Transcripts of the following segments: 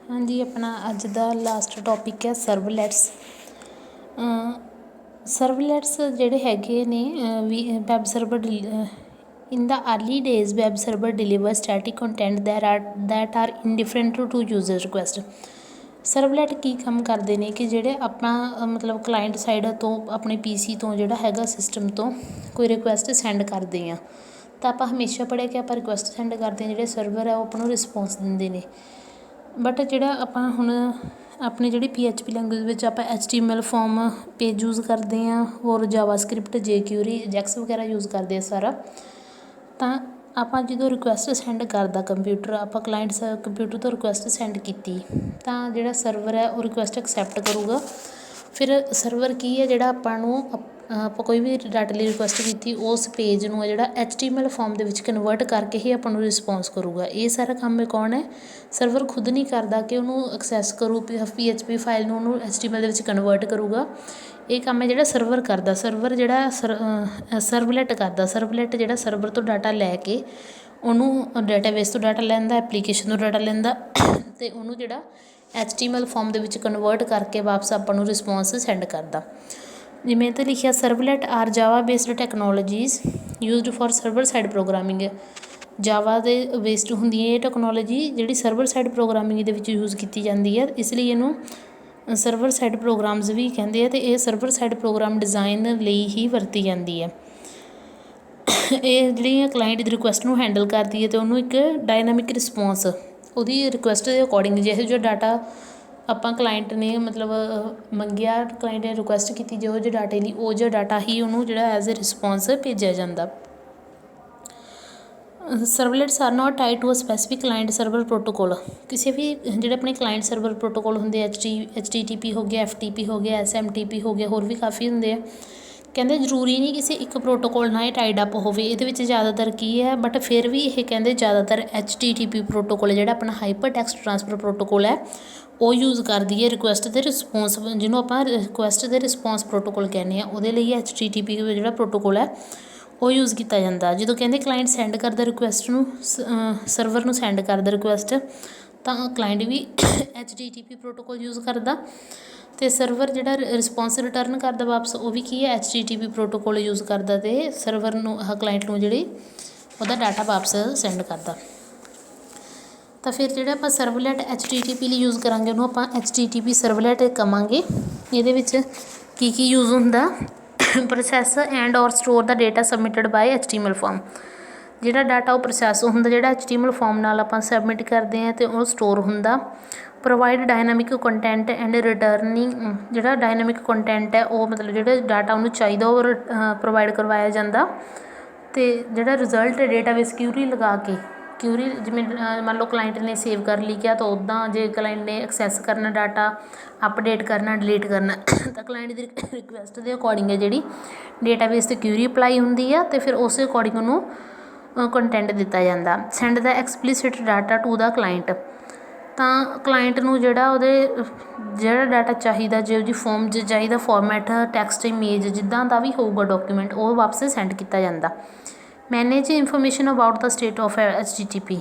हाँ जी, अपना अज दा लास्ट टॉपिक है सर्वलैट्स। सर्वलैट्स जिहड़े हैगे ने web server in the early days web server deliver static content that are indifferent to user request. Servlet की काम करते हैं कि जिहड़े अपना मतलब क्लाइंट साइड तो अपने PC तो जिहड़ा हैगा सिस्टम तो कोई रिक्वेस्ट सेंड करते हैं तो आप हमेशा पढ़िया कि आप रिक्वेस्ट सेंड करते हैं जिहड़े सर्वर है वो अपनों रिस्पोंस दिंदे ने। बट जिहड़ा आपां हुण अपनी जिहड़ी PHP लैंगुएज विच आपां HTML फॉर्म पेज यूज़ करते हैं और जावास्क्रिप्ट jQuery JAX वगैरह यूज़ करते हैं सारा। तो आपां जो रिक्वेस्ट सेंड करदा कंप्यूटर आपां क्लाइंट कंप्यूटर तो रिक्वेस्ट सेंड की तो जिहड़ा सर्वर है वो रिक्वेस्ट एक्सैप्ट करूगा। फिर सर्वर की है जिहड़ा आपां नूं आपां कोई भी डाटा लई रिक्वेस्ट की उस पेज नूं जिहड़ा HTML form they which convert करके ही आपां नूं रिस्पोंस करूगा। ये सारा काम कौन है? सर्वर खुद नहीं करता कि उन्होंने एक्सैस करूँ PHP फाइल नूं उन्होंने HTML दे विच कन्वर्ट करूगा। ये काम है जिहड़ा सर्वर करदा। सर्वर जिहड़ा सर्वलैट करदा। सर्वलैट जिहड़ा सर्वर तो डाटा लैके उन्होंने डेटाबेस तो डाटा लैंदा एप्लीकेशन तो डाटा लैंदा ते उन्होंने जिहड़ा HTML form they which convert करके वापस आपां नूं रिस्पोंस सेंड करदा। जिवें इत्थे लिखिया servlet are Java based technologies used for server side programming. Java दे बेस्ड हुंदी है ये टैक्नोलॉजी जिहड़ी सर्वर साइड प्रोग्रामिंग दे विच यूज़ की जाती है, इसलिए इहनूं सर्वर साइड प्रोग्राम्स भी कहते हैं। तो ये सर्वर साइड प्रोग्राम डिज़ाइन लई ही वरती जाती है। ये जिहड़ी क्लाइंट दी रिक्वेस्ट नूं हैंडल करती है तो उन्होंने एक डायनामिक रिस्पोंस उहदी रिक्वेस्ट के अकॉर्डिंग जो डाटा आपां क्लाइंट ने मतलब मंगिया क्लाइंट ने रिक्वेस्ट की जो डाटे लई वो जो डाटा ही उन्होंने जिहड़ा एज ए रिस्पोंस भेजा जाता। Servlets are not tied to a specific client server protocol. किसी भी जिहड़े अपने क्लाइंट सर्वर प्रोटोकॉल होंगे HTTP हो गया FTP हो गया SMTP हो गया होर भी काफ़ी होंगे है। कहते जरूरी नहीं किसी एक प्रोटोकॉल नाल टाइड अप हो ज़्यादातर की है बट फिर भी ये कहते ज़्यादातर HTTP प्रोटोकॉल जिहड़ा अपना हाइपर टैक्सट ट्रांसफर प्रोटोकॉल है वो यूज़ करती है रिक्वेस्ट के रिस्पोंस जिन्होंने आप रिक्वेस्ट के रिस्पोंस प्रोटोकॉल कहने वो HTTP जिहड़ा प्रोटोकॉल है वो यूज़ किया जाता। जो कहते क्लाइंट सेंड करता रिक्वेस्ट नूं सर्वर नूं सेंड करता रिक्वेस्ट तो क्लाइंट भी HTTP प्रोटोकॉल यूज़ करता तो सर्वर जिहड़ा रिस्पोंस रिटर्न करता वापस वो भी की है HTTP प्रोटोकॉल यूज़ करता तो सर्वर नूं क्लाइंट नूं जिहड़ी उहदा डाटा वापस सेंड करता। तो फिर जिहड़ा आपां सर्वलैट HTTP लई यूज़ करांगे उहनूं आपां HTTP सर्वलैट कहांगे। इहदे विच की यूज़ हुंदा प्रोसैस एंड और store the data submitted by HTML form. जिहड़ा डाटा वो प्रोसैस हुंदा जिहड़ा HTML फॉर्म नाल आपां सबमिट करते हैं तो वो स्टोर हुंदा। Provide dynamic content and returning जिहड़ा डायनामिक कंटेंट है वो मतलब जिहड़ा डाटा उन्होंने चाहिए वो प्रोवाइड करवाया जाता। तो जिहड़ा रिजल्ट डेटाबेस क्यूरी लगा के क्यूरी जिवें मान लो क्लाइंट ने सेव कर लिया तो उदा जे क्लाइंट ने एक्सैस करना डाटा अपडेट करना डिलीट करना तो क्लाइंट की रिक्वेस्ट के अकॉर्डिंग है जी डेटाबेस तो क्यूरी अप्लाई होंगी है तो फिर उस अकॉर्डिंग उन्होंने कंटेंट दिता जाता। Send the explicit data to the client तो क्लाइंट नूं जिहड़ा डाटा चाहिए जो जी फॉर्म चाहिए फॉर्मैट टैक्सट इमेज जिद्दां दा भी होगा डॉक्यूमेंट वो वापस सेंड किया जाता। Manage information about the state of HTTP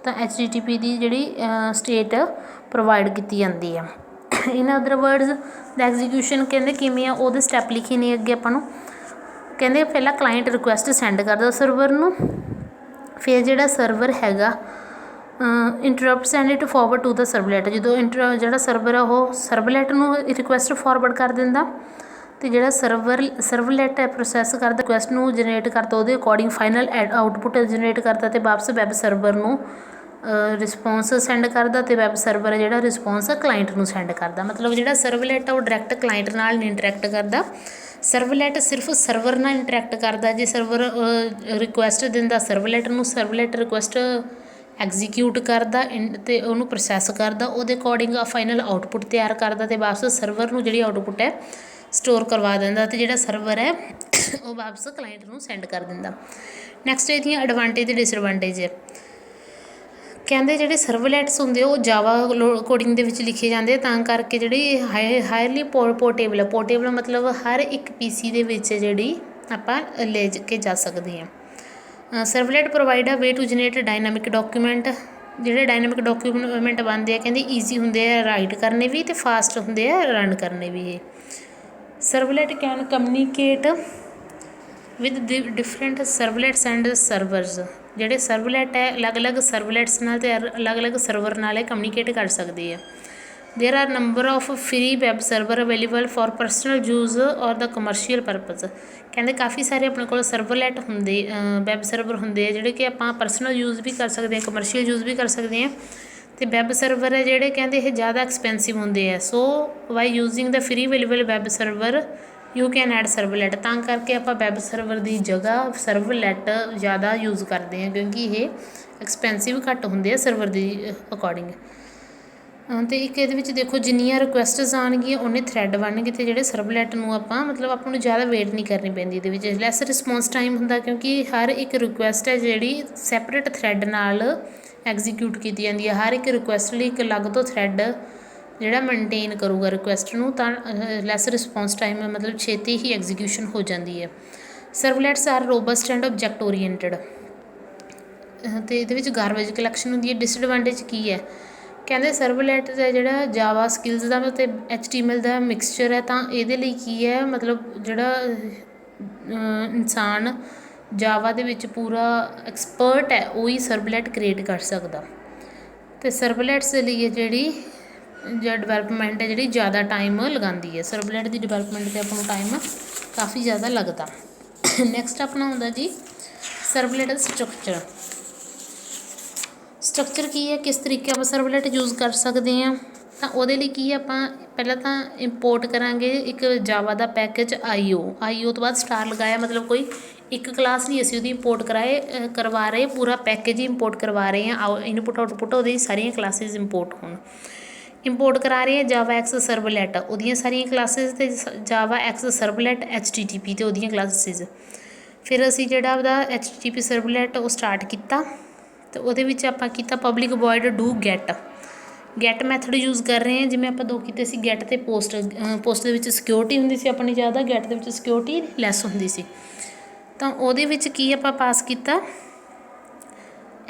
तो HTTP की जिहड़ी स्टेट प्रोवाइड की जाती है। In other words the execution कहते किवें आ उहदे स्टैप लिखे ने अगे आपां नूं कहते पहला क्लाइंट रिक्वेस्ट सेंड करदा सर्वर नूं फिर जिहड़ा सर्वर हैगा interrupt send it forward to the servlet जो जिहड़ा सर्वर है वो सर्वलैट नूं रिक्वेस्ट फॉरवर्ड कर दिंदा तो जिहड़ा सर्वलैट है प्रोसैस करदा रिक्वेस्ट नूं जनरेट करता उहदे अकॉर्डिंग फाइनल आउटपुट जनरेट करता तो वापस वैब सर्वर नूं रिस्पोंस सेंड करदा तो वैब सर्वर जिहड़ा रिस्पोंस क्लाइंट नूं सेंड करदा। मतलब जिहड़ा सर्वलैट है वो डायरैक्ट क्लाइंट नाल नहीं इंटरैक्ट करदा। सर्वलैट सिर्फ सर्वर नाल इंटरैक्ट करदा। जे सर्वर रिक्वेस्ट दिंदा सर्वलैट नूं सर्वलैट रिक्वेस्ट एग्जीक्यूट करदा तो उन्होंने प्रोसैस करदा उहदे अकॉर्डिंग फाइनल आउटपुट तैयार करदा तो वापस सर्वर नूं जिहड़ी आउटपुट है स्टोर करवा दिंदा तो जिहड़ा सर्वर है वो वापस क्लाइंट नूं सेंड कर दिंदा। नैक्सट इहदियां एडवांटेज ते डिसएडवांटेज कहते जिहड़े सर्वलैट्स होंदे वो जावा कोडिंग दे विच लिखे जाते तां करके जिहड़ी हाईली पोर्टेबल मतलब हर एक PC दे विच जिहड़ी आपां ले के जा सकदे हां। Servlet provide a way to generate dynamic document ਜਿਹੜੇ ਡਾਇਨਾਮਿਕ ਡਾਕੂਮੈਂਟ ਬਣਦੇ ਆ ਕਹਿੰਦੇ ਈਜ਼ੀ ਹੁੰਦੇ ਆ ਰਾਈਟ ਕਰਨੇ ਵੀ ਅਤੇ ਫਾਸਟ ਹੁੰਦੇ ਆ ਰਨ ਕਰਨੇ ਵੀ। ਇਹ servlet can communicate with different servlets and servers. ਜਿਹੜੇ ਸਰਵਲੈਟ ਹੈ ਅਲੱਗ-ਅਲੱਗ ਸਰਵਲੈਟਸ ਨਾਲ ਅਤੇ ਅਲੱਗ-ਅਲੱਗ ਸਰਵਰ ਨਾਲ ਇਹ ਕਮਿਊਨੀਕੇਟ ਕਰ ਸਕਦੇ ਆ। ਦੇਰ R number of free web server available for personal use ਔਰ ਦਾ ਕਮਰਸ਼ੀਅਲ ਪਰਪਜ਼। ਕਹਿੰਦੇ ਕਾਫੀ ਸਾਰੇ ਆਪਣੇ ਕੋਲ ਸਰਵਲੈਟ ਹੁੰਦੇ ਵੈਬ ਸਰਵਰ ਹੁੰਦੇ ਆ ਜਿਹੜੇ ਕਿ ਆਪਾਂ ਪਰਸਨਲ ਯੂਜ਼ ਵੀ ਕਰ ਸਕਦੇ ਹਾਂ, ਕਮਰਸ਼ੀਅਲ ਯੂਜ਼ ਵੀ ਕਰ ਸਕਦੇ ਹਾਂ। ਅਤੇ ਵੈਬ ਸਰਵਰ ਹੈ ਜਿਹੜੇ ਕਹਿੰਦੇ ਇਹ ਜ਼ਿਆਦਾ ਐਕਸਪੈਂਸਿਵ ਹੁੰਦੇ ਆ। So by using the free available web server you can add servlet. ਤਾਂ ਕਰਕੇ ਆਪਾਂ ਵੈਬ ਸਰਵਰ ਦੀ ਜਗ੍ਹਾ ਸਰਵਲੈਟ ਜ਼ਿਆਦਾ ਯੂਜ਼ ਕਰਦੇ ਹਾਂ ਕਿਉਂਕਿ ਇਹ ਐਕਸਪੈਂਸਿਵ ਘੱਟ ਹੁੰਦੇ ਆ ਸਰਵਰ ਦੀ ਅਕੋਰਡਿੰਗ। ਅਤੇ ਇੱਕ ਇਹਦੇ ਵਿੱਚ ਦੇਖੋ ਜਿੰਨੀਆਂ ਰਿਕੁਐਸਟਸ ਆਉਣਗੀਆਂ ਉਨੇ ਥਰੈਡ ਬਣਨਗੇ ਅਤੇ ਜਿਹੜੇ ਸਰਵਲੈਟ ਨੂੰ ਆਪਾਂ ਨੂੰ ਜ਼ਿਆਦਾ ਵੇਟ ਨਹੀਂ ਕਰਨੀ ਪੈਂਦੀ। ਇਹਦੇ ਵਿੱਚ ਲੈਸ ਰਿਸਪੌਂਸ ਟਾਈਮ ਹੁੰਦਾ ਕਿਉਂਕਿ ਹਰ ਇੱਕ ਰਿਕੁਐਸਟ ਹੈ ਜਿਹੜੀ ਸੈਪਰੇਟ ਥਰੈਡ ਨਾਲ ਐਗਜ਼ੀਕਿਊਟ ਕੀਤੀ ਜਾਂਦੀ ਹੈ। ਹਰ ਇੱਕ ਰਿਕੁਐਸਟ ਲਈ ਇੱਕ ਅਲੱਗ ਤੋਂ ਥਰੈਡ ਜਿਹੜਾ ਮੇਨਟੇਨ ਕਰੂਗਾ ਰਿਕੁਐਸਟ ਨੂੰ, ਤਾਂ ਲੈਸ ਰਿਸਪੌਂਸ ਟਾਈਮ ਮਤਲਬ ਛੇਤੀ ਹੀ ਐਗਜ਼ੀਕਿਊਸ਼ਨ ਹੋ ਜਾਂਦੀ ਹੈ। ਸਰਵਲੈਟਸ ਆਰ ਰੋਬਸਟ ਐਂਡ ਆਬਜੈਕਟ ਓਰੀਐਂਟਡ। ਅਤੇ ਇਹਦੇ ਵਿੱਚ ਗਾਰਬੇਜ ਕਲੈਕਸ਼ਨ ਹੁੰਦੀ ਹੈ। ਡਿਸਐਡਵਾਂਟੇਜ ਕੀ ਹੈ? ਕਹਿੰਦੇ ਸਰਵਲੈਟ ਦਾ ਜਿਹੜਾ ਜਾਵਾ ਸਕਿੱਲਸ ਦਾ ਅਤੇ HTML ਦਾ ਮਿਕਸਚਰ ਹੈ, ਤਾਂ ਇਹਦੇ ਲਈ ਕੀ ਹੈ ਮਤਲਬ ਜਿਹੜਾ ਇਨਸਾਨ ਜਾਵਾ ਦੇ ਵਿੱਚ ਪੂਰਾ ਐਕਸਪਰਟ ਹੈ ਉਹੀ ਸਰਵਲੈਟ ਕ੍ਰੀਏਟ ਕਰ ਸਕਦਾ। ਅਤੇ ਸਰਵਲੈਟਸ ਦੇ ਲਈ ਜਿਹੜੀ ਡਿਵੈਲਪਮੈਂਟ ਹੈ ਜਿਹੜੀ ਜ਼ਿਆਦਾ ਟਾਈਮ ਲਗਾਉਂਦੀ ਹੈ। ਸਰਵਲੈਟ ਦੀ ਡਿਵੈਲਪਮੈਂਟ 'ਤੇ ਆਪਾਂ ਨੂੰ ਟਾਈਮ ਕਾਫੀ ਜ਼ਿਆਦਾ ਲੱਗਦਾ। ਨੈਕਸਟ ਆਪਣਾ ਹੁੰਦਾ ਜੀ ਸਰਵਲੈਟ ਦਾ ਸਟਰਕਚਰ। ਸਟਰਕਚਰ ਕੀ ਹੈ, ਕਿਸ ਤਰੀਕੇ ਆਪਾਂ ਸਰਵਲੈਟ ਯੂਜ਼ ਕਰ ਸਕਦੇ ਹਾਂ? ਤਾਂ ਉਹਦੇ ਲਈ ਕੀ ਆਪਾਂ ਪਹਿਲਾਂ ਤਾਂ ਇੰਪੋਰਟ ਕਰਾਂਗੇ ਇੱਕ ਜਾਵਾ ਦਾ ਪੈਕੇਜ IO ਤੋਂ ਬਾਅਦ ਸਟਾਰ ਲਗਾਇਆ, ਮਤਲਬ ਕੋਈ ਇੱਕ ਕਲਾਸ ਨਹੀਂ ਅਸੀਂ ਉਹਦੀ ਇੰਪੋਰਟ ਕਰਵਾ ਰਹੇ, ਪੂਰਾ ਪੈਕੇਜ ਹੀ ਇੰਪੋਰਟ ਕਰਵਾ ਰਹੇ ਹਾਂ। ਇਨਪੁੱਟ ਆਊਟਪੁੱਟ ਉਹਦੀ ਸਾਰੀਆਂ ਕਲਾਸਿਸ ਇੰਪੋਰਟ ਹੋਣ। ਇੰਪੋਰਟ ਕਰਾ ਰਹੇ ਹਾਂ ਜਾਵਾ ਐਕਸ ਸਰਵਲੈਟ ਉਹਦੀਆਂ ਸਾਰੀਆਂ ਕਲਾਸਿਸ ਅਤੇ ਜਾਵਾ ਐਕਸ ਸਰਵਲੈਟ HTTP ਅਤੇ ਉਹਦੀਆਂ ਕਲਾਸਿਸ। ਫਿਰ ਅਸੀਂ ਜਿਹੜਾ ਉਹਦਾ HTTP ਸਰਵਲੈਟ ਉਹ ਸਟਾਰਟ ਕੀਤਾ ਅਤੇ ਉਹਦੇ ਵਿੱਚ ਆਪਾਂ ਕੀਤਾ public void do get method use ਕਰ ਰਹੇ ਹਾਂ। ਜਿਵੇਂ ਆਪਾਂ ਦੋ ਕੀਤੇ ਸੀ ਗੈਟ ਅਤੇ ਪੋਸਟ ਦੇ ਵਿੱਚ ਸਿਕਿਉਰਿਟੀ ਹੁੰਦੀ ਸੀ ਆਪਣੀ ਜ਼ਿਆਦਾ, ਗੈਟ ਦੇ ਵਿੱਚ ਸਿਕਿਉਰਿਟੀ ਲੈਸ ਹੁੰਦੀ ਸੀ। ਤਾਂ ਉਹਦੇ ਵਿੱਚ ਕੀ ਆਪਾਂ ਪਾਸ ਕੀਤਾ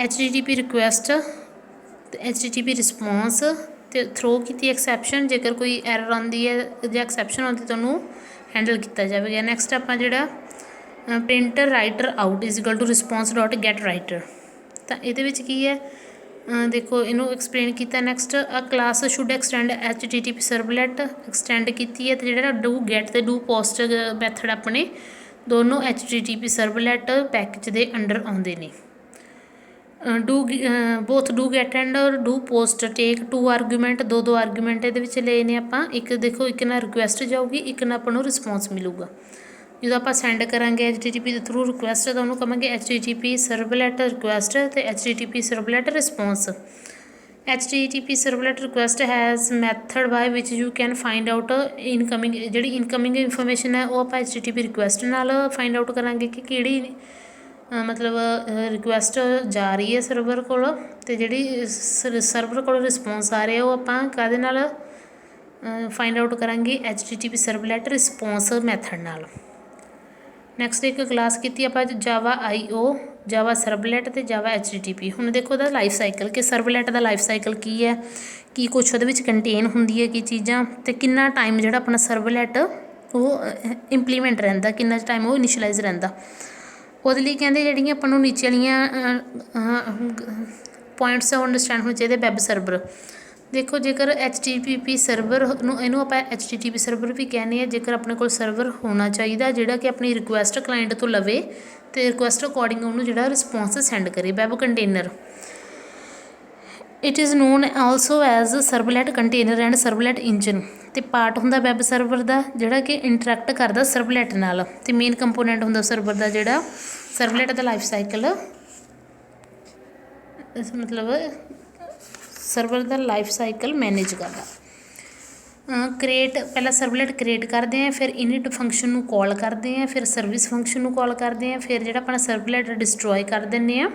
HTTP ਰਿਕੁਐਸਟ ਅਤੇ HTTP ਰਿਸਪੌਂਸ ਅਤੇ ਥਰੋ ਕੀਤੀ ਐਕਸੈਪਸ਼ਨ। ਜੇਕਰ ਕੋਈ ਐਰਰ ਆਉਂਦੀ ਹੈ ਜਾਂ ਐਕਸੈਪਸ਼ਨ ਆਉਂਦੀ ਤਾਂ ਉਹਨੂੰ ਹੈਂਡਲ ਕੀਤਾ ਜਾਵੇਗਾ। ਨੈਕਸਟ ਆਪਾਂ ਜਿਹੜਾ printer writer out is equal to response dot get writer. ਤਾਂ ਇਹਦੇ ਵਿੱਚ ਕੀ ਹੈ ਦੇਖੋ ਇਹਨੂੰ ਐਕਸਪਲੇਨ ਕੀਤਾ। Next class should extend HTTP servlet extend ਕੀਤੀ ਹੈ। ਅਤੇ ਜਿਹੜਾ ਡੂ ਗੈਟ ਅਤੇ ਡੂ ਪੋਸਟ ਮੈਥਡ ਆਪਣੇ ਦੋਨੋਂ HTTP ਸਰਵਲੈਟ ਪੈਕੇਜ ਦੇ ਅੰਡਰ ਆਉਂਦੇ ਨੇ। Both do get and do post take 2 argument, ਦੋ ਆਰਗੂਮੈਂਟ ਇਹਦੇ ਵਿੱਚ ਲਏ ਨੇ ਆਪਾਂ। ਇੱਕ ਦੇਖੋ ਇੱਕ ਨਾਲ ਰਿਕੁਐਸਟ ਜਾਊਗੀ, ਇੱਕ ਨਾਲ ਆਪਾਂ ਨੂੰ ਰਿਸਪੌਂਸ ਮਿਲੂਗਾ। ਜਦੋਂ ਆਪਾਂ ਸੈਂਡ ਕਰਾਂਗੇ HTTP ਦੇ ਥਰੂ ਰਿਕੁਐਸਟ ਤਾਂ ਉਹਨੂੰ ਕਹਾਂਗੇ HTTP ਸਰਵਲੈਟ ਰਿਕੁਐਸਟ ਅਤੇ HTTP servlet response. HTTP servlet request has method by which you can find out incoming. ਜਿਹੜੀ ਇਨਕਮਿੰਗ ਇਨਫੋਰਮੇਸ਼ਨ ਹੈ ਉਹ ਆਪਾਂ HTTP ਰਿਕੁਐਸਟ ਨਾਲ ਫਾਈਂਡ ਆਊਟ ਕਰਾਂਗੇ ਕਿ ਕਿਹੜੀ ਮਤਲਬ ਰਿਕੁਐਸਟ ਜਾ ਰਹੀ ਹੈ ਸਰਵਰ ਕੋਲ, ਅਤੇ ਜਿਹੜੀ ਸਰਵਰ ਕੋਲ ਰਿਸਪੌਂਸ ਆ ਰਿਹਾ ਉਹ ਆਪਾਂ ਕਾਹਦੇ ਨਾਲ ਫਾਈਂਡ ਆਊਟ ਕਰਾਂਗੇ HTTP ਸਰਵਲੈਟ ਰਿਸਪੌਂਸ ਮੈਥਡ ਨਾਲ। ਨੈਕਸਟ ਇੱਕ ਕਲਾਸ ਕੀਤੀ ਆਪਾਂ ਜਾਵਾ IO, ਜਾਵਾ ਸਰਵਲੈਟ ਅਤੇ ਜਾਵਾ HTTP। ਹੁਣ ਦੇਖੋ ਉਹਦਾ ਲਾਈਫ ਸਾਈਕਲ ਕਿ ਸਰਵਲੈਟ ਦਾ ਲਾਈਫ ਸਾਈਕਲ ਕੀ ਹੈ, ਕੀ ਕੁਛ ਉਹਦੇ ਵਿੱਚ ਕੰਟੇਨ ਹੁੰਦੀ ਹੈ ਕੀ ਚੀਜ਼ਾਂ, ਅਤੇ ਕਿੰਨਾ ਟਾਈਮ ਜਿਹੜਾ ਆਪਣਾ ਸਰਵਲੈਟ ਉਹ ਇੰਪਲੀਮੈਂਟ ਰਹਿੰਦਾ, ਕਿੰਨਾ ਟਾਈਮ ਉਹ ਇਨੀਸ਼ੀਅਲਾਈਜ਼ ਰਹਿੰਦਾ। ਉਹਦੇ ਲਈ ਕਹਿੰਦੇ ਜਿਹੜੀਆਂ ਆਪਾਂ ਨੂੰ ਨੀਚੇ ਵਾਲੀਆਂ ਪੁਆਇੰਟਸ ਉਹ ਅੰਡਰਸਟੈਂਡ ਹੋਣੇ ਚਾਹੀਦੇ। ਵੈਬ ਸਰਵਰ ਦੇਖੋ ਜੇਕਰ HTTP ਸਰਵਰ ਨੂੰ ਇਹਨੂੰ ਆਪਾਂ HTTP ਸਰਵਰ ਵੀ ਕਹਿੰਦੇ ਹਾਂ। ਜੇਕਰ ਆਪਣੇ ਕੋਲ ਸਰਵਰ ਹੋਣਾ ਚਾਹੀਦਾ ਜਿਹੜਾ ਕਿ ਆਪਣੀ ਰਿਕੁਐਸਟ ਕਲਾਇੰਟ ਤੋਂ ਲਵੇ ਅਤੇ ਰਿਕੁਐਸਟ ਅਕੋਰਡਿੰਗ ਉਹਨੂੰ ਜਿਹੜਾ ਰਿਸਪੌਂਸ ਸੈਂਡ ਕਰੇ। Web container it is known also as servlet container and servlet engine. ਅਤੇ ਪਾਰਟ ਹੁੰਦਾ ਵੈਬ ਸਰਵਰ ਦਾ ਜਿਹੜਾ ਕਿ ਇੰਟਰੈਕਟ ਕਰਦਾ ਸਰਵਲੈਟ ਨਾਲ, ਅਤੇ ਮੇਨ ਕੰਪੋਨੈਂਟ ਹੁੰਦਾ ਸਰਵਰ ਦਾ ਜਿਹੜਾ ਸਰਵਲੈਟ ਦਾ ਲਾਈਫ ਸਾਈਕਲ ਮਤਲਬ ਸਰਵਰ ਦਾ ਲਾਈਫ ਸਾਈਕਲ ਮੈਨੇਜ ਕਰਦਾ। ਪਹਿਲਾਂ ਸਰਵਲੈਟ ਕ੍ਰੀਏਟ ਕਰਦੇ ਹਾਂ, ਫਿਰ ਇਨਿਟ ਫੰਕਸ਼ਨ ਨੂੰ ਕਾਲ ਕਰਦੇ ਹਾਂ, ਫਿਰ ਸਰਵਿਸ ਫੰਕਸ਼ਨ ਨੂੰ ਕਾਲ ਕਰਦੇ ਹਾਂ, ਫਿਰ ਜਿਹੜਾ ਆਪਣਾ ਸਰਵਲੈਟ ਡਿਸਟਰੋਏ ਕਰ ਦਿੰਦੇ ਹਾਂ।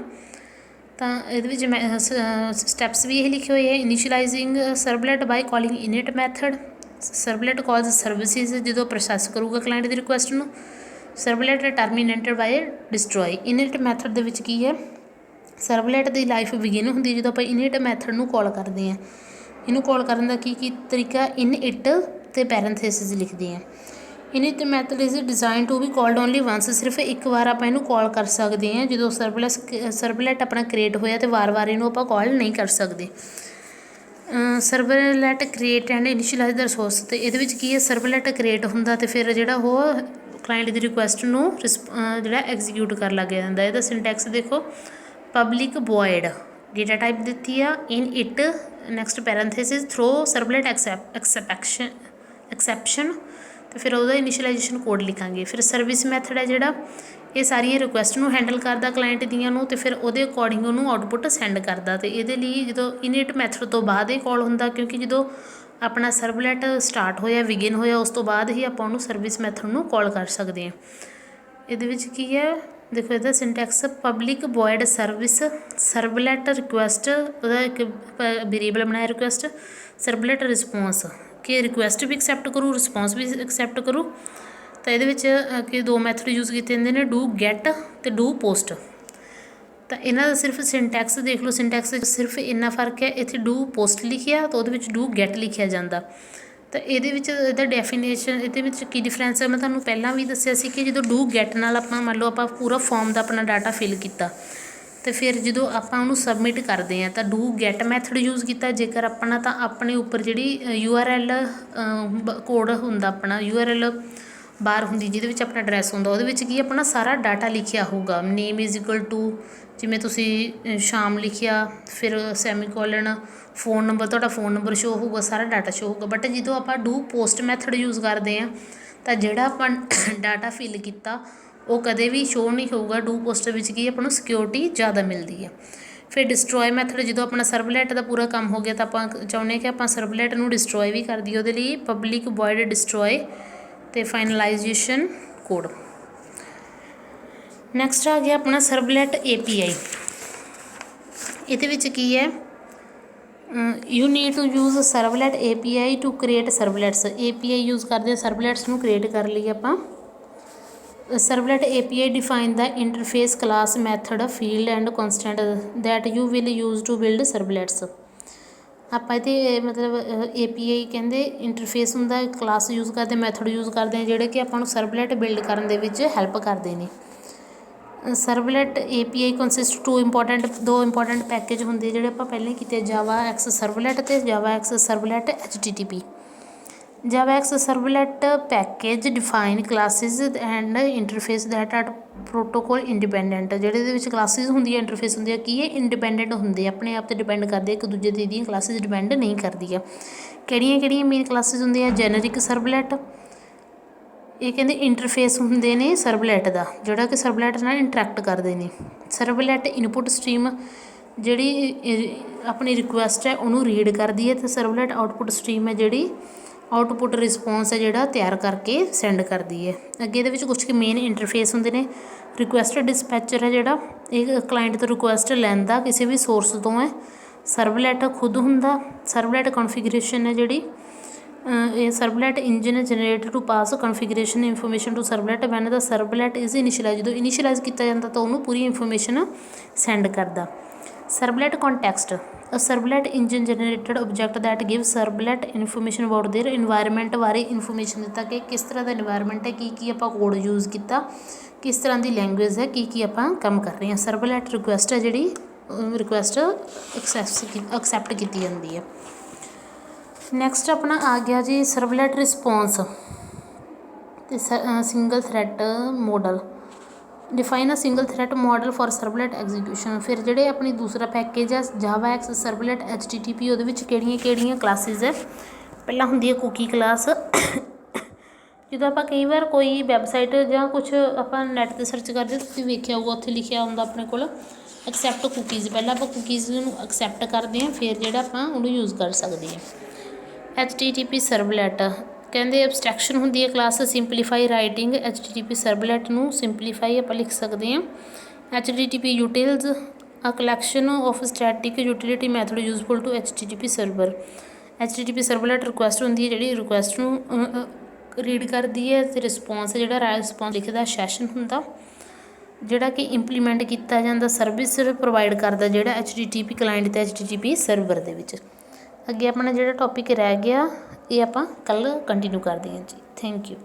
ਤਾਂ ਇਹਦੇ ਵਿੱਚ ਮੈਂ ਸਟੈਪਸ ਵੀ ਇਹ ਲਿਖੇ ਹੋਏ ਹੈ। ਇਨੀਸ਼ੀਅਲਾਈਜ਼ਿੰਗ ਸਰਵਲੈਟ ਬਾਈ ਕਾਲਿੰਗ ਇਨਿਟ ਮੈਥਡ। ਸਰਵਲੈਟ ਕਾਲਸ ਸਰਵਿਸਿਜ਼ ਜਦੋਂ ਪ੍ਰੋਸੈਸ ਕਰੂਗਾ ਕਲਾਇੰਟ ਦੀ ਰਿਕੁਐਸਟ ਨੂੰ। ਸਰਵਲੈਟ ਟਰਮੀਨੇਟਡ ਬਾਈ ਡਿਸਟਰੋਏ। ਇਨਿਟ ਮੈਥਡ ਦੇ ਵਿੱਚ ਕੀ ਹੈ ਸਰਵਲੈਟ ਦੀ ਲਾਈਫ ਬਿਗਿਨ ਹੁੰਦੀ ਜਦੋਂ ਆਪਾਂ ਇਨਿਟ ਮੈਥਡ ਨੂੰ ਕਾਲ ਕਰਦੇ ਹਾਂ। ਇਹਨੂੰ ਕਾਲ ਕਰਨ ਦਾ ਕੀ ਤਰੀਕਾ, ਇਨ ਇਟ ਅਤੇ ਪੈਰੈਂਥੇਸਿਸ ਲਿਖਦੇ ਹਾਂ। Init method is design to be called only once, ਸਿਰਫ ਇੱਕ ਵਾਰ ਆਪਾਂ ਇਹਨੂੰ ਕਾਲ ਕਰ ਸਕਦੇ ਹਾਂ ਜਦੋਂ ਸਰਵਲੈਟ ਆਪਣਾ ਕ੍ਰੀਏਟ ਹੋਇਆ ਅਤੇ ਵਾਰ-ਵਾਰ ਇਹਨੂੰ ਆਪਾਂ ਕਾਲ ਨਹੀਂ ਕਰ ਸਕਦੇ। ਸਰਵਲੈਟ ਕ੍ਰੀਏਟ ਐਂਡ ਇਨੀਸ਼ੀਅਲਾਈਜ਼ ਦਾ ਰਿਸੋਰਸ, ਅਤੇ ਇਹਦੇ ਵਿੱਚ ਕੀ ਹੈ, ਸਰਵਲੈਟ ਕ੍ਰੀਏਟ ਹੁੰਦਾ ਅਤੇ ਫਿਰ ਜਿਹੜਾ ਉਹ ਕਲਾਇੰਟ ਦੀ ਰਿਕੁਐਸਟ ਨੂੰ ਜਿਹੜਾ ਐਗਜ਼ੀਕਿਊਟ ਕਰ ਲੱਗ ਜਾਂਦਾ। ਇਹਦਾ ਸਿੰਟੈਕਸ ਦੇਖੋ, ਪਬਲਿਕ ਵੋਇਡ ਡੇਟਾ ਟਾਈਪ ਦਿੱਤੀ ਆ, in it next parenthesis throw servlet exception ਅਤੇ ਫਿਰ ਉਹਦਾ ਇਨੀਸ਼ੀਅਲਾਈਜੇਸ਼ਨ ਕੋਡ ਲਿਖਾਂਗੇ। ਫਿਰ ਸਰਵਿਸ ਮੈਥਡ ਹੈ ਜਿਹੜਾ ਇਹ ਸਾਰੀਆਂ ਰਿਕੁਐਸਟ ਨੂੰ ਹੈਂਡਲ ਕਰਦਾ ਕਲਾਇੰਟ ਦੀਆਂ ਨੂੰ, ਅਤੇ ਫਿਰ ਉਹਦੇ ਅਕੋਰਡਿੰਗ ਉਹਨੂੰ ਆਊਟਪੁੱਟ ਸੈਂਡ ਕਰਦਾ। ਅਤੇ ਇਹਦੇ ਲਈ ਜਦੋਂ ਇਨਿਟ ਮੈਥਡ ਤੋਂ ਬਾਅਦ ਇਹ ਕਾਲ ਹੁੰਦਾ, ਕਿਉਂਕਿ ਜਦੋਂ ਆਪਣਾ ਸਰਵਲੈਟ ਸਟਾਰਟ ਹੋਇਆ, ਬਿਗਿਨ ਹੋਇਆ, ਉਸ ਤੋਂ ਬਾਅਦ ਹੀ ਆਪਾਂ ਉਹਨੂੰ ਸਰਵਿਸ ਮੈਥਡ ਨੂੰ ਕਾਲ ਕਰ ਸਕਦੇ ਹਾਂ। ਇਹਦੇ ਵਿੱਚ ਕੀ ਹੈ ਦੇਖੋ, ਇਹਦਾ syntax public void service servlet request, ਉਹਦਾ ਇੱਕ ਵੇਰੀਏਬਲ ਬਣਾਇਆ ਰਿਕੁਐਸਟ, ਸਰਵਲੈਟ ਰਿਸਪੌਂਸ ਕਿ ਰਿਕੁਐਸਟ ਵੀ ਐਕਸੈਪਟ ਕਰੂ, ਰਿਸਪੌਂਸ ਵੀ ਐਕਸੈਪਟ ਕਰੂ। ਤਾਂ ਇਹਦੇ ਵਿੱਚ ਕਿ ਦੋ ਮੈਥਡ ਯੂਜ਼ ਕੀਤੇ ਜਾਂਦੇ ਨੇ, ਡੂ ਗੈਟ ਅਤੇ ਡੂ ਪੋਸਟ। ਤਾਂ ਇਹਨਾਂ ਦਾ ਸਿਰਫ ਸਿੰਟੈਕਸ ਦੇਖ ਲਓ, ਸਿੰਟੈਕਸ ਸਿਰਫ ਇੰਨਾ ਫਰਕ ਹੈ, ਇੱਥੇ ਡੂ ਪੋਸਟ ਲਿਖਿਆ ਤਾਂ ਉਹਦੇ ਵਿੱਚ ਡੂ ਗੈਟ ਲਿਖਿਆ ਜਾਂਦਾ। ਤਾਂ ਇਹਦੇ ਵਿੱਚ ਇਹਦਾ ਡੈਫੀਨੇਸ਼ਨ, ਇਹਦੇ ਵਿੱਚ ਕੀ ਡਿਫਰੈਂਸ ਹੈ, ਮੈਂ ਤੁਹਾਨੂੰ ਪਹਿਲਾਂ ਵੀ ਦੱਸਿਆ ਸੀ ਕਿ ਜਦੋਂ ਡੂ ਗੈਟ ਨਾਲ ਆਪਾਂ ਮੰਨ ਲਓ ਆਪਾਂ ਪੂਰਾ ਫੋਰਮ ਦਾ ਆਪਣਾ ਡਾਟਾ ਫਿਲ ਕੀਤਾ ਅਤੇ ਫਿਰ ਜਦੋਂ ਆਪਾਂ ਉਹਨੂੰ ਸਬਮਿਟ ਕਰਦੇ ਹਾਂ ਤਾਂ ਡੂ ਗੈਟ ਮੈਥਡ ਯੂਜ਼ ਕੀਤਾ। ਜੇਕਰ ਆਪਣਾ ਤਾਂ ਆਪਣੇ ਉੱਪਰ ਜਿਹੜੀ URL ਕੋਡ ਹੁੰਦਾ, ਆਪਣਾ URL ਬਾਰ ਹੁੰਦੀ ਜਿਹਦੇ ਵਿੱਚ ਆਪਣਾ ਐਡਰੈਸ ਹੁੰਦਾ, ਉਹਦੇ ਵਿੱਚ ਕੀ ਆਪਣਾ ਸਾਰਾ ਡਾਟਾ ਲਿਖਿਆ ਹੋਊਗਾ। ਨੇਮ ਇਜ਼ ਇਕੁਅਲ ਟੂ, ਜਿਵੇਂ ਤੁਸੀਂ ਸ਼ਾਮ ਲਿਖਿਆ, ਫਿਰ ਸੈਮੀਕੋਲਨ, ਫ਼ੋਨ ਨੰਬਰ, ਤੁਹਾਡਾ ਫ਼ੋਨ ਨੰਬਰ ਸ਼ੋ ਹੋਊਗਾ, ਸਾਰਾ ਡਾਟਾ ਸ਼ੋ ਹੋਊਗਾ। ਬਟ ਜਦੋਂ ਆਪਾਂ ਡੂ ਪੋਸਟ ਮੈਥਡ ਯੂਜ਼ ਕਰਦੇ ਹਾਂ ਤਾਂ ਜਿਹੜਾ ਆਪਾਂ ਡਾਟਾ ਫਿਲ ਕੀਤਾ ਉਹ ਕਦੇ ਵੀ ਸ਼ੋ ਨਹੀਂ ਹੋਊਗਾ। ਡੂ ਪੋਸਟ ਵਿੱਚ ਕੀ ਆਪਾਂ ਨੂੰ ਸਿਕਿਉਰਿਟੀ ਜ਼ਿਆਦਾ ਮਿਲਦੀ ਹੈ। ਫਿਰ ਡਿਸਟਰੋਏ ਮੈਥਡ, ਜਦੋਂ ਆਪਣਾ ਸਰਵਲੈਟ ਦਾ ਪੂਰਾ ਕੰਮ ਹੋ ਗਿਆ ਤਾਂ ਆਪਾਂ ਚਾਹੁੰਦੇ ਹਾਂ ਕਿ ਆਪਾਂ ਸਰਵਲੈਟ ਨੂੰ ਡਿਸਟਰੋਏ ਵੀ ਕਰ ਦਈਏ, ਉਹਦੇ ਲਈ ਪਬਲਿਕ ਵੋਇਡ ਡਿਸਟਰੋਏ ਅਤੇ ਫਾਈਨਲਾਈਜੇਸ਼ਨ ਕੋਡ। ਨੈਕਸਟ ਆ ਗਿਆ ਆਪਣਾ ਸਰਵਲੈਟ API। ਇਹਦੇ ਵਿੱਚ ਕੀ ਹੈ, you need to use servlet API to create servlets. API use ਕਰਦੇ ਹਾਂ ਸਰਵਲੈਟਸ ਨੂੰ ਕ੍ਰੀਏਟ ਕਰ ਲਈ ਆਪਾਂ। Servlet API define the interface class method field and constant that you will use to build servlets. ਆਪਾਂ ਇਹਦੇ ਮਤਲਬ API ਕਹਿੰਦੇ ਇੰਟਰਫੇਸ ਹੁੰਦਾ, ਕਲਾਸ ਯੂਜ਼ ਕਰਦੇ, ਮੈਥਡ ਯੂਜ਼ ਕਰਦੇ ਹਾਂ ਜਿਹੜੇ ਕਿ ਆਪਾਂ ਨੂੰ ਸਰਵਲੈਟ ਬਿਲਡ ਕਰਨ ਦੇ ਵਿੱਚ ਹੈਲਪ ਕਰਦੇ ਨੇ। ਸਰਵਲੈਟ API ਕੰਸਿਸਟ ਦੋ ਇੰਪੋਰਟੈਂਟ ਪੈਕੇਜ ਹੁੰਦੇ ਜਿਹੜੇ ਆਪਾਂ ਪਹਿਲਾਂ ਹੀ ਕੀਤੇ, JavaX ਸਰਵਲੈਟ ਅਤੇ JavaX servlet HTTP। JavaX servlet package define classes and interface that are protocol independent. ਜਿਹੜੇ ਇਹਦੇ ਵਿੱਚ ਕਲਾਸਿਸ ਹੁੰਦੀਆਂ, ਇੰਟਰਫੇਸ ਹੁੰਦੀ ਆ, ਕੀ ਹੈ, ਇੰਡੀਪੈਂਡੈਂਟ ਹੁੰਦੇ, ਆਪਣੇ ਆਪ 'ਤੇ ਡਿਪੈਂਡ ਕਰਦੇ, ਇੱਕ ਦੂਜੇ ਦੀ ਇਹਦੀਆਂ ਕਲਾਸਿਸ ਡਿਪੈਂਡ ਨਹੀਂ ਕਰਦੀਆਂ। ਕਿਹੜੀਆਂ ਮੇਨ ਕਲਾਸਿਸ ਹੁੰਦੀਆਂ, ਜੈਨਰਿਕ ਸਰਵਲੈਟ, ਇਹ ਕਹਿੰਦੇ ਇੰਟਰਫੇਸ ਹੁੰਦੇ ਨੇ ਸਰਵਲੈਟ ਦਾ ਜਿਹੜਾ ਕਿ ਸਰਵਲੈਟ ਨਾਲ ਇੰਟਰੈਕਟ ਕਰਦੇ ਨੇ। ਸਰਵਲੈਟ ਇਨਪੁਟ ਸਟਰੀਮ ਜਿਹੜੀ ਆਪਣੀ ਰਿਕੁਐਸਟ ਹੈ ਉਹਨੂੰ ਰੀਡ ਕਰਦੀ ਹੈ, ਅਤੇ ਸਰਵਲੈਟ ਆਊਟਪੁੱਟ ਸਟਰੀਮ ਹੈ ਜਿਹੜੀ ਆਊਟਪੁੱਟ ਰਿਸਪੌਂਸ ਹੈ ਜਿਹੜਾ ਤਿਆਰ ਕਰਕੇ ਸੈਂਡ ਕਰਦੀ ਹੈ। ਅੱਗੇ ਇਹਦੇ ਵਿੱਚ ਕੁਛ ਕੁ ਮੇਨ ਇੰਟਰਫੇਸ ਹੁੰਦੇ ਨੇ। ਰਿਕੁਐਸਟ ਡਿਸਪੈਚਰ ਹੈ ਜਿਹੜਾ ਇਹ ਕਲਾਇੰਟ ਤੋਂ ਰਿਕੁਐਸਟ ਲੈਂਦਾ ਕਿਸੇ ਵੀ ਸੋਰਸ ਤੋਂ ਹੈ। ਸਰਵਲੈਟ ਖੁਦ ਹੁੰਦਾ। ਸਰਵਲੈਟ ਕਨਫੀਗਰੇਸ਼ਨ ਹੈ ਜਿਹੜੀ ਇਹ servlet engine generate to pass configuration information to servlet when the servlet is initialise, ਜਦੋਂ ਇਨੀਸ਼ੀਅਲਾਈਜ਼ ਕੀਤਾ ਜਾਂਦਾ ਤਾਂ ਉਹਨੂੰ ਪੂਰੀ ਇਨਫੋਰਮੇਸ਼ਨ ਸੈਂਡ ਕਰਦਾ। Servlet context, a servlet engine generated object that give servlet information about their environment ਬਾਰੇ information ਦਿੱਤਾ ਕਿ ਕਿਸ ਤਰ੍ਹਾਂ ਦਾ ਇਨਵਾਇਰਮੈਂਟ ਹੈ, ਕੀ ਆਪਾਂ ਕੋਡ ਯੂਜ਼ ਕੀਤਾ, ਕਿਸ ਤਰ੍ਹਾਂ ਦੀ ਲੈਂਗੁਏਜ ਹੈ, ਕੀ ਆਪਾਂ ਕੰਮ ਕਰ ਰਹੇ ਹਾਂ। ਸਰਵਲੈਟ ਰਿਕੁਐਸਟ ਹੈ ਜਿਹੜੀ ਰਿਕੁਐਸਟ ਐਕਸੈਪਟ ਕੀਤੀ ਜਾਂਦੀ ਹੈ। ਨੈਕਸਟ ਆਪਣਾ ਆ ਗਿਆ ਜੀ ਸਰਵਲੈਟ ਰਿਸਪੌਂਸ ਅਤੇ single thread model. Define a single thread model for servlet execution. ਫਿਰ ਜਿਹੜੇ ਆਪਣੀ ਦੂਸਰਾ ਪੈਕੇਜ ਹੈ JavaX ਸਰਵਲੈਟ HTTP, ਉਹਦੇ ਵਿੱਚ ਕਿਹੜੀਆਂ ਕਲਾਸਿਸ ਹੈ। ਪਹਿਲਾਂ ਹੁੰਦੀ ਹੈ ਕੁਕੀ ਕਲਾਸ। ਜਦੋਂ ਆਪਾਂ ਕਈ ਵਾਰ ਕੋਈ ਵੈਬਸਾਈਟ ਜਾਂ ਕੁਛ ਆਪਾਂ ਨੈੱਟ 'ਤੇ ਸਰਚ ਕਰਦੇ, ਤੁਸੀਂ ਵੇਖਿਆ ਹੋਊਗਾ ਉੱਥੇ ਲਿਖਿਆ ਹੁੰਦਾ ਆਪਣੇ ਕੋਲ ਐਕਸੈਪਟ ਕੁਕੀਜ਼। ਪਹਿਲਾਂ ਆਪਾਂ ਕੁਕੀਜ਼ ਨੂੰ ਐਕਸੈਪਟ ਕਰਦੇ ਹਾਂ, ਫਿਰ ਜਿਹੜਾ ਆਪਾਂ ਉਹਨੂੰ ਯੂਜ਼ ਕਰ ਸਕਦੇ ਹਾਂ। HTTP ਸਰਵਲੈਟ ਕਹਿੰਦੇ ਐਬਸਟਰੈਕਸ਼ਨ ਹੁੰਦੀ ਹੈ class simplify writing. HTTP servlet ਨੂੰ ਸਿੰਪਲੀਫਾਈ ਆਪਾਂ ਲਿਖ ਸਕਦੇ ਹਾਂ। HTTP utils a collection of static utility method useful to HTTP server. HTTP servlet request ਹੁੰਦੀ ਹੈ ਜਿਹੜੀ ਰਿਕੁਐਸਟ ਨੂੰ ਰੀਡ ਕਰਦੀ ਹੈ, ਅਤੇ ਰਿਸਪੌਂਸ ਜਿਹੜਾ ਰਿਸਪੌਂਸ ਲਿਖਦਾ ਸੈਸ਼ਨ ਹੁੰਦਾ। ਜਿਹੜਾ ਕਿ ਇੰਪਲੀਮੈਂਟ ਕੀਤਾ ਜਾਂਦਾ ਸਰਵਿਸ ਪ੍ਰੋਵਾਈਡ ਕਰਦਾ ਜਿਹੜਾ HTTP ਕਲਾਇੰਟ ਅਤੇ HTTP ਸਰਵਰ ਦੇ ਵਿੱਚ। ਅੱਗੇ ਆਪਣਾ ਜਿਹੜਾ ਟੋਪਿਕ ਰਹਿ ਗਿਆ ਇਹ ਆਪਾਂ ਕੱਲ੍ਹ ਕੰਟੀਨਿਊ ਕਰਦੇ ਹਾਂ ਜੀ। Thank you.